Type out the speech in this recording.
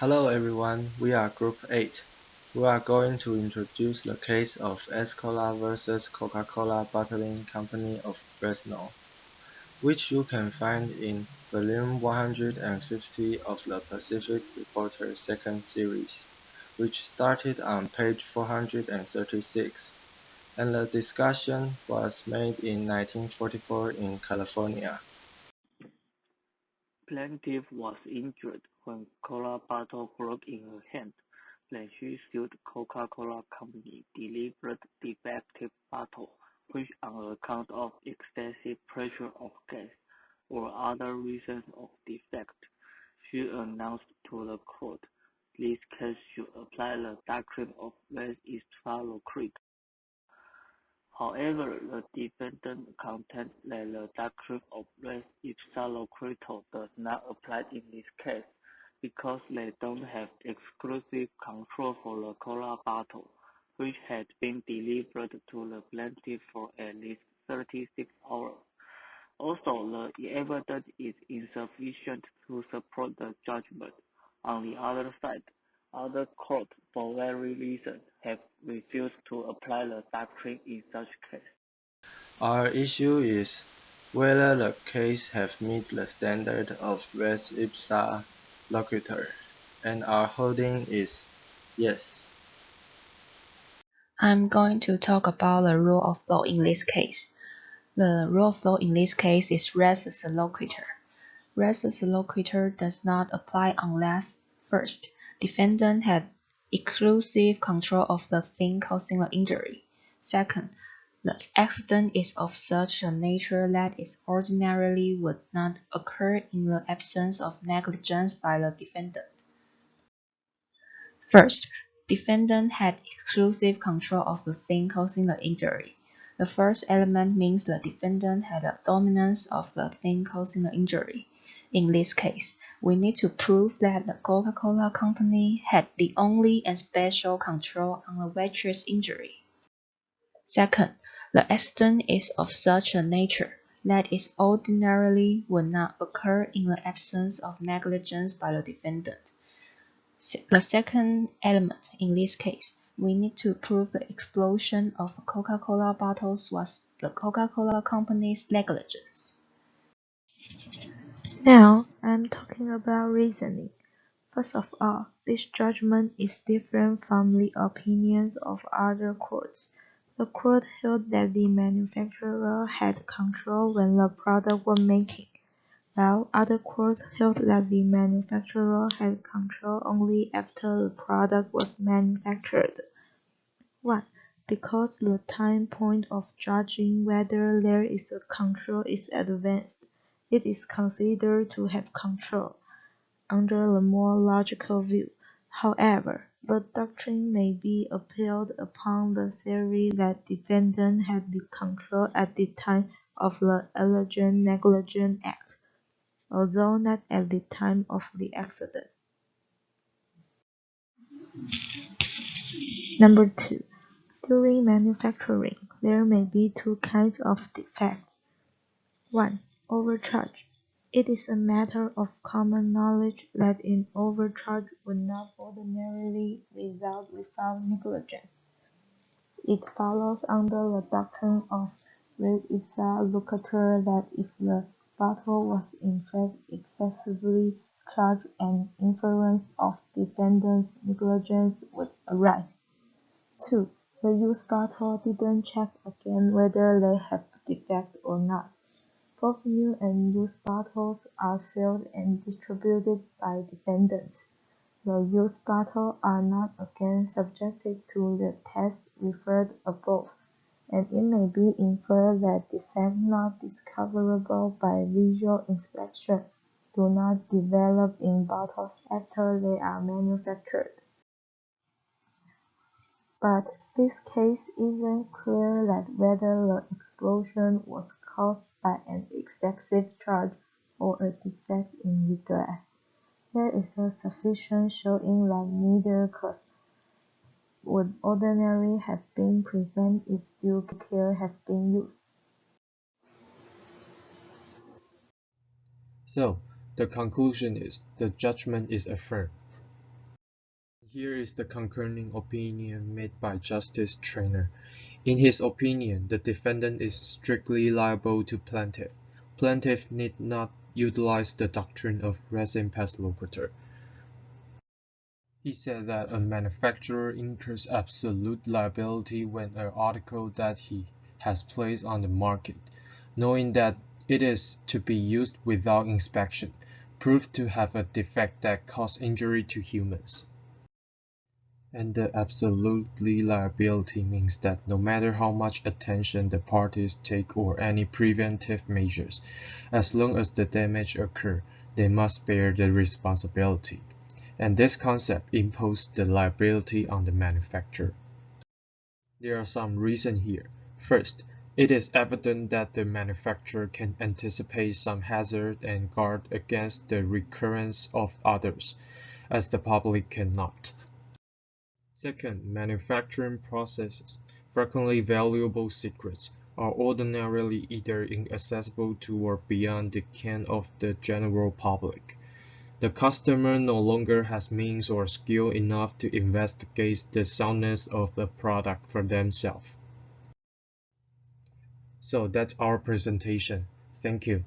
Hello everyone, we are Group 8. We are going to introduce the case of Escola versus Coca Cola Bottling Company of Fresno, which you can find in volume 150 of the Pacific Reporter second series, which started on page 436, and the discussion was made in 1944 in California. Plaintiff was injured when cola bottle broke in her hand. Then she sued Coca-Cola Company delivered defective bottle, which on account of excessive pressure of gas or other reasons of defect. She announced to the court, this case should apply the doctrine of res ipsa loquitur. However, the defendant contends that the doctrine of res ipsa loquitur does not apply in this case because they don't have exclusive control for the cola bottle, which had been delivered to the plaintiff for at least 36 hours. Also, the evidence is insufficient to support the judgment. On the other side, other courts, for various reasons, have refused to apply the doctrine in such cases. Our issue is whether the case have met the standard of res ipsa loquitur, and our holding is yes. I'm going to talk about the rule of law in this case. The rule of law in this case is res loquitur. Res loquitur does not apply unless, first, defendant had exclusive control of the thing causing the injury. Second, the accident is of such a nature that it ordinarily would not occur in the absence of negligence by the defendant. First, defendant had exclusive control of the thing causing the injury. The first element means the defendant had a dominance of the thing causing the injury. In this case, we need to prove that the Coca-Cola Company had the only and special control on the waitress' injury. Second, the accident is of such a nature that it ordinarily would not occur in the absence of negligence by the defendant. The second element in this case, we need to prove the explosion of Coca-Cola bottles was the Coca-Cola Company's negligence. Now, I'm talking about reasoning. First of all, this judgment is different from the opinions of other courts. The court held that the manufacturer had control when the product was making, while other courts held that the manufacturer had control only after the product was manufactured. 1. Because the time point of judging whether there is a control is advanced, it is considered to have control. Under the more logical view, however, the doctrine may be appealed upon the theory that defendant had the control at the time of the alleged negligent act, although not at the time of the accident. Number 2. During manufacturing, there may be two kinds of defect. 1. Overcharge. It is a matter of common knowledge that an overcharge would not ordinarily result without negligence. It follows under the doctrine of res ipsa loquitur that if the bottle was in fact excessively charged, an inference of defendant's negligence would arise. 2. The used bottle didn't check again whether they have defect or not. Both new and used bottles are filled and distributed by defendants. The used bottles are not again subjected to the test referred above, and it may be inferred that defects not discoverable by visual inspection do not develop in bottles after they are manufactured. But this case isn't clear that whether the explosion was caused by an excessive charge or a defect in the glass. There is a sufficient showing that neither cause would ordinarily have been present if due care had been used. So, the conclusion is the judgment is affirmed. Here is the concurring opinion made by Justice Traynor. In his opinion, the defendant is strictly liable to plaintiff. Plaintiff need not utilize the doctrine of res impasse loquitur. He said that a manufacturer incurs absolute liability when an article that he has placed on the market, knowing that it is to be used without inspection, proved to have a defect that causes injury to humans. And the absolutely liability means that no matter how much attention the parties take or any preventive measures, as long as the damage occurs, they must bear the responsibility. And this concept imposes the liability on the manufacturer. There are some reasons here. First, it is evident that the manufacturer can anticipate some hazard and guard against the recurrence of others, as the public cannot. Second, manufacturing processes, frequently valuable secrets, are ordinarily either inaccessible to or beyond the ken of the general public. The customer no longer has means or skill enough to investigate the soundness of the product for themselves. So that's our presentation. Thank you.